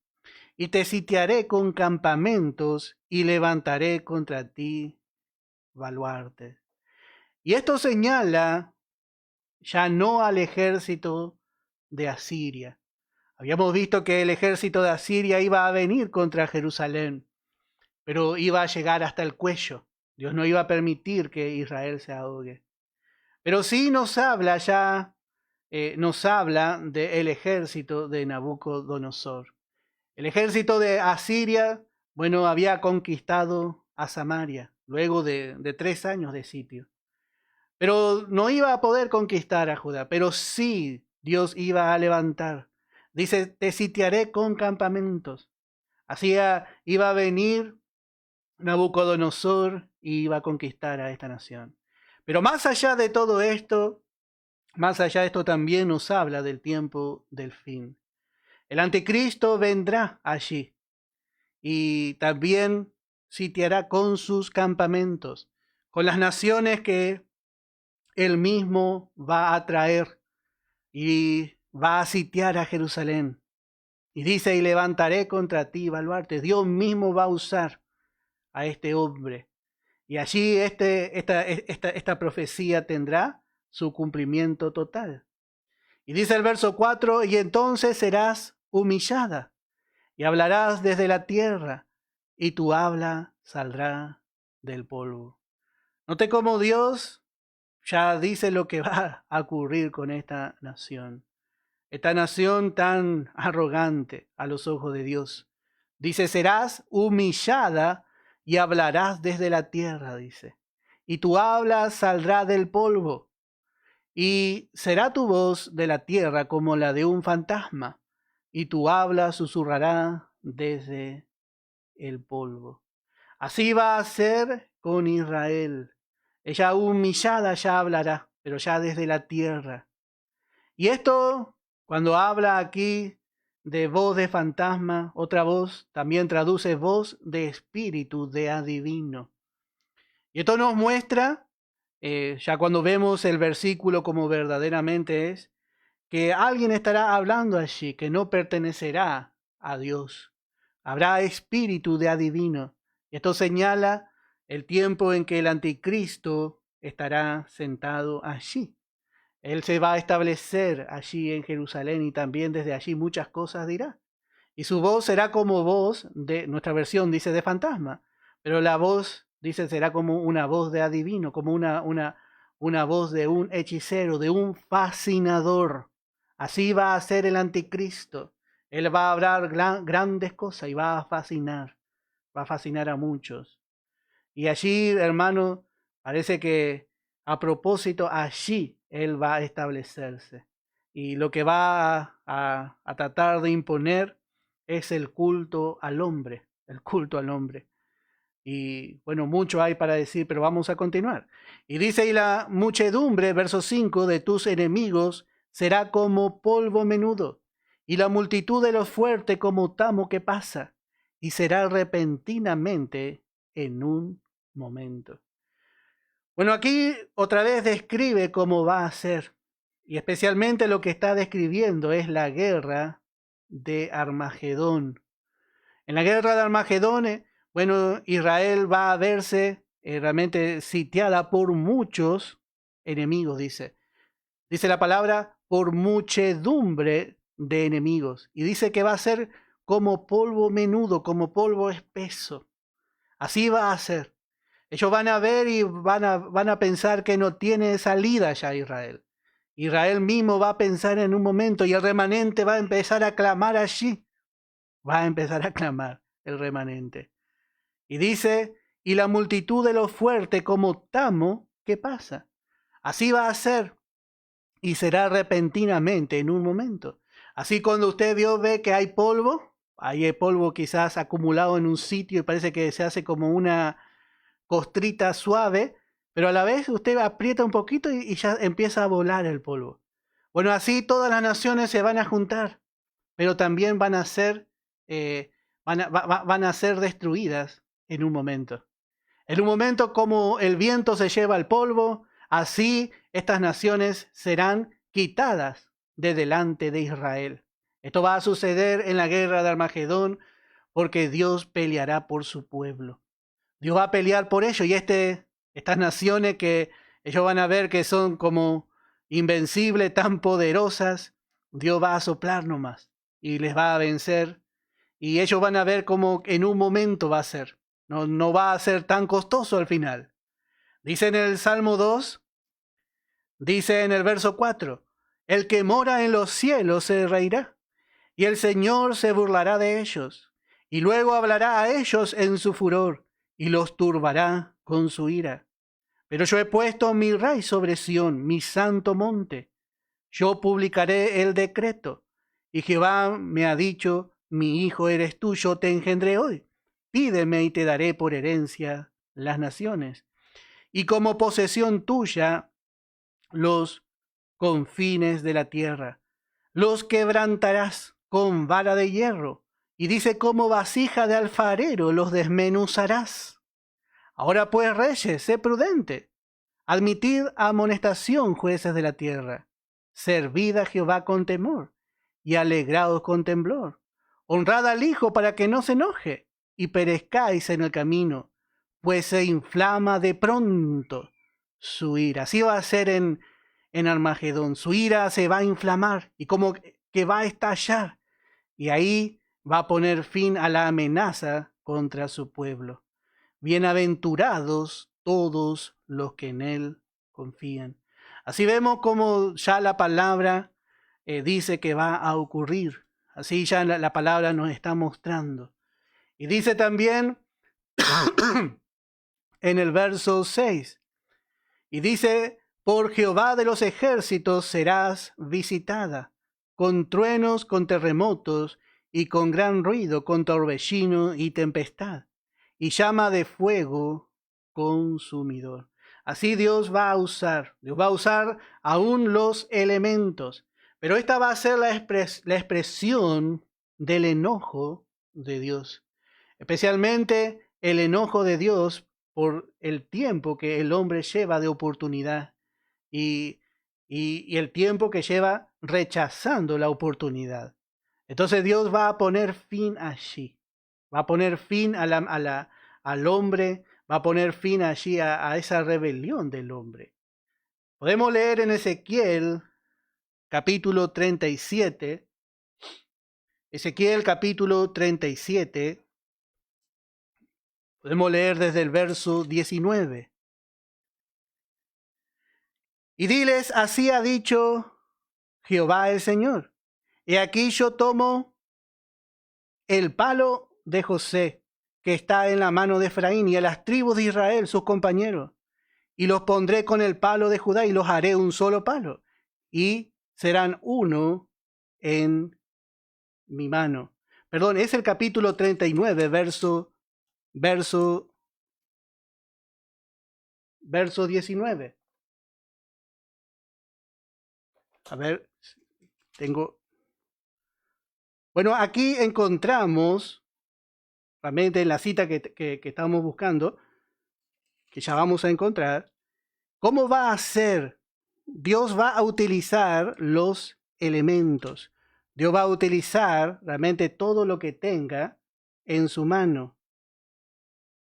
y te sitiaré con campamentos, y levantaré contra ti baluartes. Y esto señala ya no al ejército de Asiria. Habíamos visto que el ejército de Asiria iba a venir contra Jerusalén, pero iba a llegar hasta el cuello. Dios no iba a permitir que Israel se ahogue. Pero sí nos habla del ejército de Nabucodonosor. El ejército de Asiria, bueno, había conquistado a Samaria luego de 3 años de sitio. Pero no iba a poder conquistar a Judá, pero sí Dios iba a levantar. Dice, te sitiaré con campamentos. Así iba a venir Nabucodonosor y iba a conquistar a esta nación. Pero más allá de todo esto, también nos habla del tiempo del fin. El anticristo vendrá allí y también sitiará con sus campamentos, con las naciones que él mismo va a traer y va a sitiar a Jerusalén. Y dice, y levantaré contra ti baluartes. Dios mismo va a usar a este hombre. Y allí esta profecía tendrá su cumplimiento total. Y dice el verso 4, y entonces serás humillada, y hablarás desde la tierra, y tu habla saldrá del polvo. Note cómo Dios ya dice lo que va a ocurrir con esta nación tan arrogante a los ojos de Dios. Dice, serás humillada y hablarás desde la tierra, dice. Y tu habla saldrá del polvo, y será tu voz de la tierra como la de un fantasma, y tu habla susurrará desde el polvo. Así va a ser con Israel. Ella humillada ya hablará, pero ya desde la tierra. Y esto, cuando habla aquí de voz de fantasma, otra voz también traduce voz de espíritu, de adivino. Y esto nos muestra, ya cuando vemos el versículo como verdaderamente es, que alguien estará hablando allí que no pertenecerá a Dios. Habrá espíritu de adivino. Y esto señala el tiempo en que el anticristo estará sentado allí. Él se va a establecer allí en Jerusalén y también desde allí muchas cosas dirá. Y su voz será como voz de, nuestra versión dice de fantasma, pero la voz dice será como una voz de adivino, como una voz de un hechicero, de un fascinador. Así va a ser el anticristo. Él va a hablar grandes cosas y va a fascinar a muchos. Y allí, hermano, parece que a propósito, allí él va a establecerse. Y lo que va a tratar de imponer es el culto al hombre, el culto al hombre. Y bueno, mucho hay para decir, pero vamos a continuar. Y dice, y la muchedumbre, verso 5, de tus enemigos será como polvo menudo, y la multitud de los fuertes como tamo que pasa, y será repentinamente en un momento. Bueno, aquí otra vez describe cómo va a ser, y especialmente lo que está describiendo es la guerra de Armagedón. En la guerra de Armagedón, bueno, Israel va a verse realmente sitiada por muchos enemigos, dice. Dice la palabra, por muchedumbre de enemigos. Y dice que va a ser como polvo menudo, como polvo espeso. Así va a ser. Ellos van a ver y van a pensar que no tiene salida ya Israel. Israel mismo va a pensar en un momento y el remanente va a empezar a clamar allí. Va a empezar a clamar el remanente. Y dice, y la multitud de los fuertes como tamo, ¿qué pasa? Así va a ser y será repentinamente en un momento. Así cuando usted ve que hay polvo quizás acumulado en un sitio y parece que se hace como una costrita suave, pero a la vez usted aprieta un poquito y ya empieza a volar el polvo. Bueno, así todas las naciones se van a juntar, pero también van a ser, van a ser destruidas en un momento. En un momento como el viento se lleva el polvo, así estas naciones serán quitadas de delante de Israel. Esto va a suceder en la guerra de Armagedón porque Dios peleará por su pueblo. Dios va a pelear por ellos y estas naciones que ellos van a ver que son como invencibles, tan poderosas, Dios va a soplar nomás y les va a vencer y ellos van a ver como en un momento va a ser. No va a ser tan costoso al final. Dice en el Salmo 2, dice en el verso 4, el que mora en los cielos se reirá y el Señor se burlará de ellos y luego hablará a ellos en su furor y los turbará con su ira. Pero yo he puesto mi rey sobre Sión, mi santo monte. Yo publicaré el decreto. Y Jehová me ha dicho, mi hijo eres tú, yo te engendré hoy. Pídeme y te daré por herencia las naciones. Y como posesión tuya los confines de la tierra. Los quebrantarás con vara de hierro. Y dice, como vasija de alfarero los desmenuzarás. Ahora pues, reyes, sé prudente. Admitid amonestación, jueces de la tierra. Servid a Jehová con temor y alegraos con temblor. Honrad al Hijo para que no se enoje y perezcáis en el camino, pues se inflama de pronto su ira. Así va a ser en Armagedón. Su ira se va a inflamar y como que va a estallar. Y ahí va a poner fin a la amenaza contra su pueblo. Bienaventurados todos los que en él confían. Así vemos como ya la palabra dice que va a ocurrir. Así ya la palabra nos está mostrando. Y dice también en el verso 6. Y dice, por Jehová de los ejércitos serás visitada, con truenos, con terremotos, y con gran ruido, con torbellino y tempestad, y llama de fuego consumidor. Así Dios va a usar aún los elementos, pero esta va a ser la expresión del enojo de Dios, especialmente el enojo de Dios por el tiempo que el hombre lleva de oportunidad y el tiempo que lleva rechazando la oportunidad. Entonces Dios va a poner fin allí, va a poner fin al hombre, va a poner fin allí a esa rebelión del hombre. Podemos leer en Ezequiel capítulo 37, Ezequiel capítulo 37, podemos leer desde el verso 19. Y diles, así ha dicho Jehová el Señor. Y aquí yo tomo el palo de José, que está en la mano de Efraín, y a las tribus de Israel, sus compañeros, y los pondré con el palo de Judá, y los haré un solo palo, y serán uno en mi mano. Perdón, es el capítulo 39, verso 19. A ver, Bueno, aquí encontramos, realmente en la cita que estamos buscando, que ya vamos a encontrar, cómo va a ser. Dios va a utilizar los elementos. Dios va a utilizar realmente todo lo que tenga en su mano.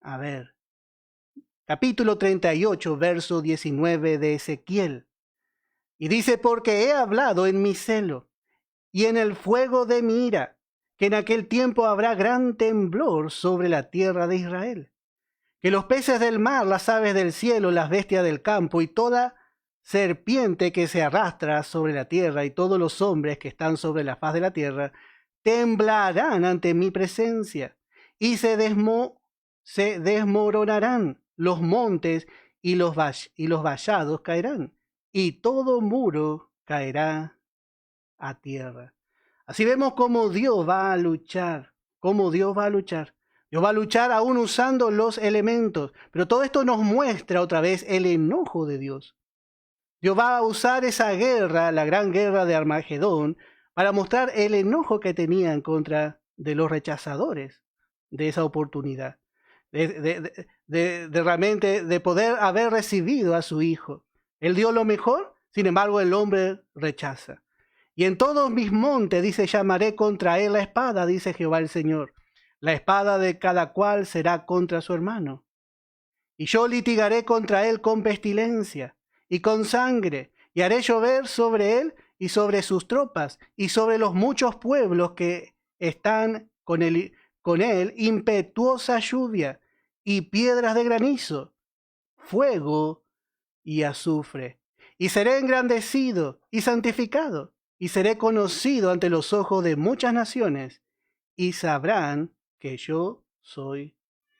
A ver, capítulo 38, verso 19 de Ezequiel. Y dice, porque he hablado en mi celo y en el fuego de mi ira, que en aquel tiempo habrá gran temblor sobre la tierra de Israel, que los peces del mar, las aves del cielo, las bestias del campo y toda serpiente que se arrastra sobre la tierra y todos los hombres que están sobre la faz de la tierra, temblarán ante mi presencia y se desmoronarán los montes y los vallados caerán y todo muro caerá a tierra. Así vemos cómo Dios va a luchar, Dios va a luchar aún usando los elementos, pero todo esto nos muestra otra vez el enojo de Dios. Dios va a usar esa guerra, la gran guerra de Armagedón, para mostrar el enojo que tenía en contra de los rechazadores de esa oportunidad, de realmente de poder haber recibido a su Hijo. Él dio lo mejor, sin embargo el hombre rechaza. Y en todos mis montes, dice, llamaré contra él la espada, dice Jehová el Señor. La espada de cada cual será contra su hermano. Y yo litigaré contra él con pestilencia y con sangre, y haré llover sobre él y sobre sus tropas, y sobre los muchos pueblos que están con él impetuosa lluvia, y piedras de granizo, fuego y azufre. Y seré engrandecido y santificado, y seré conocido ante los ojos de muchas naciones, y sabrán que yo soy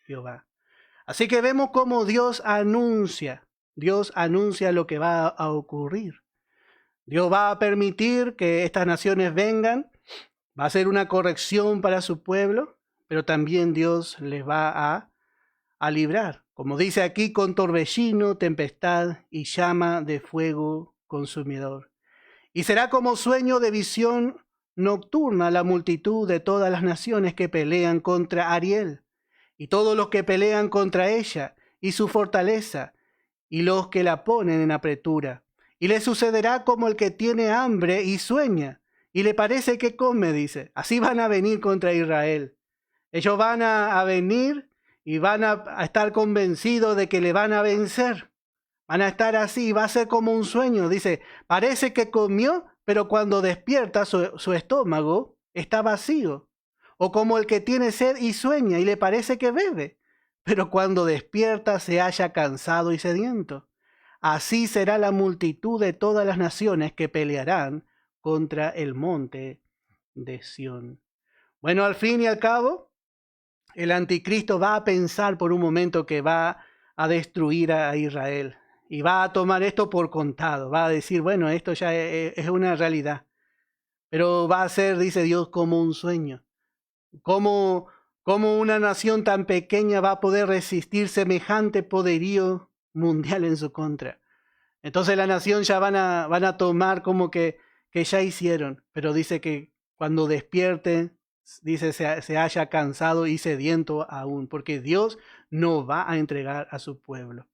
Jehová. Así que vemos cómo Dios anuncia lo que va a ocurrir. Dios va a permitir que estas naciones vengan, va a hacer una corrección para su pueblo, pero también Dios les va a librar, como dice aquí, con torbellino, tempestad y llama de fuego consumidor. Y será como sueño de visión nocturna la multitud de todas las naciones que pelean contra Ariel, y todos los que pelean contra ella, y su fortaleza, y los que la ponen en apretura. Y le sucederá como el que tiene hambre y sueña, y le parece que come, dice. Así van a venir contra Israel. Ellos van a venir y van a estar convencidos de que le van a vencer. Van a estar así, va a ser como un sueño. Dice, parece que comió, pero cuando despierta su estómago está vacío. O como el que tiene sed y sueña y le parece que bebe, pero cuando despierta se halla cansado y sediento. Así será la multitud de todas las naciones que pelearán contra el monte de Sión. Bueno, al fin y al cabo, el anticristo va a pensar por un momento que va a destruir a Israel y va a tomar esto por contado, va a decir, bueno, esto ya es una realidad, pero va a ser, dice Dios, como un sueño. ¿Cómo una nación tan pequeña va a poder resistir semejante poderío mundial en su contra? Entonces la nación ya van a tomar como que ya hicieron, pero dice que cuando despierte, dice se haya cansado y sediento aún, porque Dios no va a entregar a su pueblo.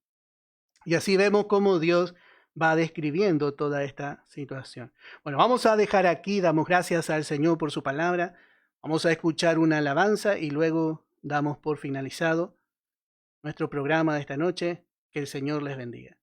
Y así vemos cómo Dios va describiendo toda esta situación. Bueno, vamos a dejar aquí, damos gracias al Señor por su palabra, vamos a escuchar una alabanza y luego damos por finalizado nuestro programa de esta noche. Que el Señor les bendiga.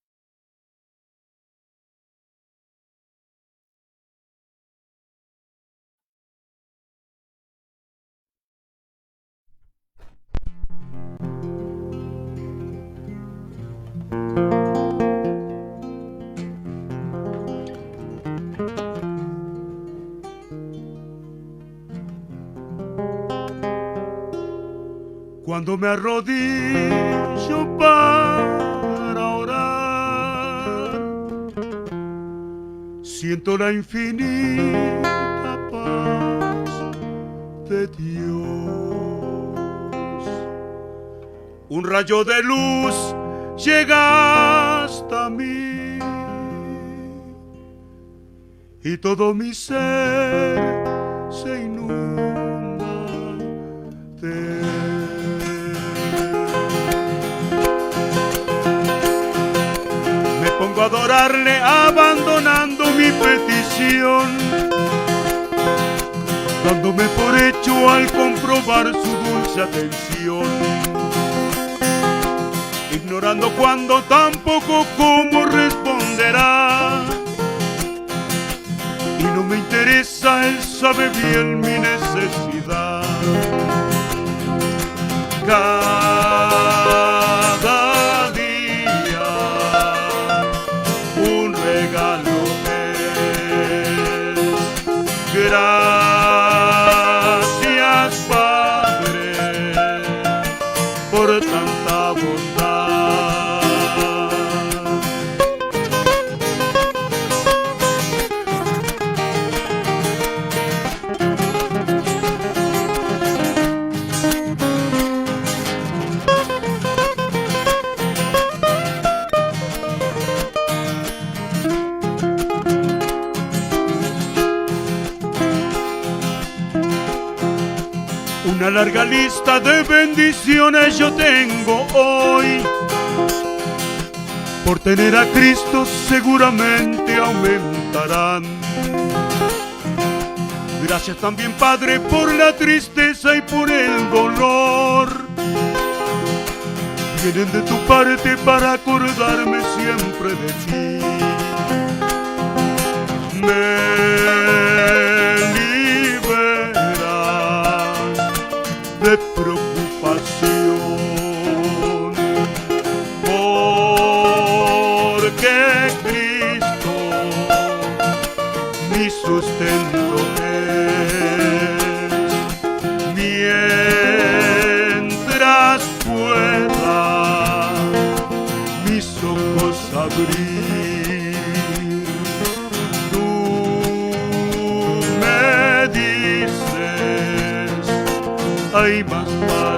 Cuando me arrodillo para orar, siento la infinita paz de Dios. Un rayo de luz llega hasta mí y todo mi ser se inunda de él. Pongo a adorarle abandonando mi petición, dándome por hecho al comprobar su dulce atención, ignorando cuándo, tampoco cómo responderá, y no me interesa, él sabe bien mi necesidad. Cada día un regalo es. Gracias, Padre, por tanta bondad. Una larga lista de bendiciones yo tengo hoy. Por tener a Cristo seguramente aumentarán. Gracias también, Padre, por la tristeza y por el dolor. Vienen de tu parte para acordarme siempre de ti. Me de preocupación, porque Cristo mi sustento es, mientras pueda mis ojos abrir. Tú me dices, hay más paz.